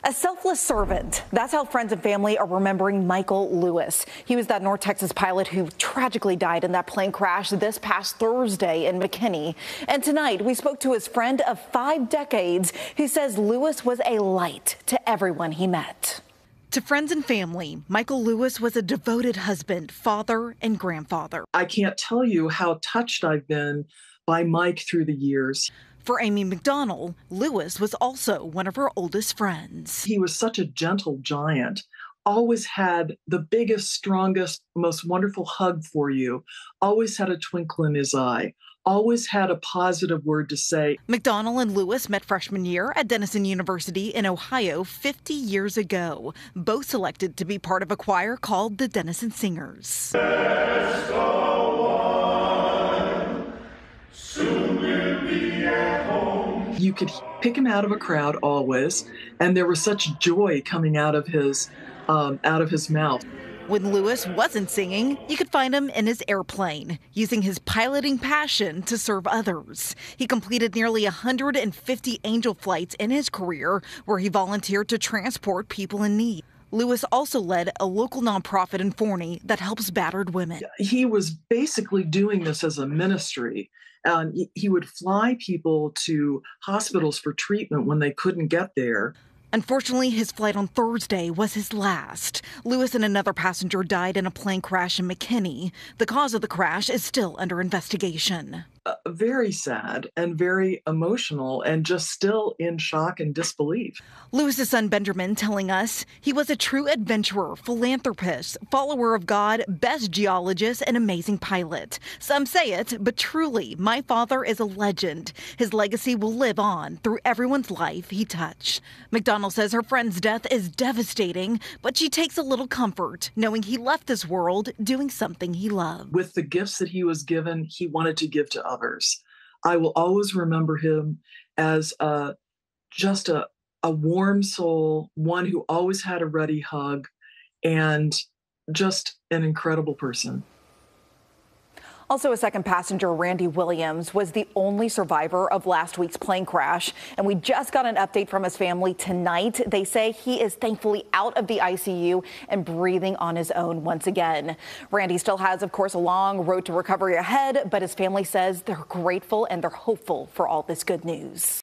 A selfless servant. That's how friends and family are remembering Michael Lewis. He was that North Texas pilot who tragically died in that plane crash this past Thursday in McKinney. And tonight we spoke to his friend of 5 decades who says Lewis was a light to everyone he met. To friends and family, Michael Lewis was a devoted husband, father, and grandfather. I can't tell you how touched I've been by Mike through the years. For Amy McDonald, Lewis was also one of her oldest friends. He was such a gentle giant, always had the biggest, strongest, most wonderful hug for you, always had a twinkle in his eye, always had a positive word to say. McDonald and Lewis met freshman year at Denison University in Ohio 50 years ago, both selected to be part of a choir called the Denison Singers. Let's go on. Soon we'll be at home. You could pick him out of a crowd always, and there was such joy coming out of his mouth. When Lewis wasn't singing, you could find him in his airplane, using his piloting passion to serve others. He completed nearly 150 angel flights in his career, where he volunteered to transport people in need. Lewis also led a local nonprofit in Forney that helps battered women. He was basically doing this as a ministry. He would fly people to hospitals for treatment when they couldn't get there. Unfortunately, his flight on Thursday was his last. Lewis and another passenger died in a plane crash in McKinney. The cause of the crash is still under investigation. Very sad and very emotional and just still in shock and disbelief. Lewis's son Benjamin telling us he was a true adventurer, philanthropist, follower of God, best geologist, and amazing pilot. Some say it, but truly, my father is a legend. His legacy will live on through everyone's life he touched. McDonald says her friend's death is devastating, but she takes a little comfort knowing he left this world doing something he loved. With the gifts that he was given, he wanted to give to others. I will always remember him as just a warm soul, one who always had a ready hug, and just an incredible person. Also, a second passenger, Randy Williams, was the only survivor of last week's plane crash. And we just got an update from his family tonight. They say he is thankfully out of the ICU and breathing on his own once again. Randy still has, of course, a long road to recovery ahead, but his family says they're grateful and they're hopeful for all this good news.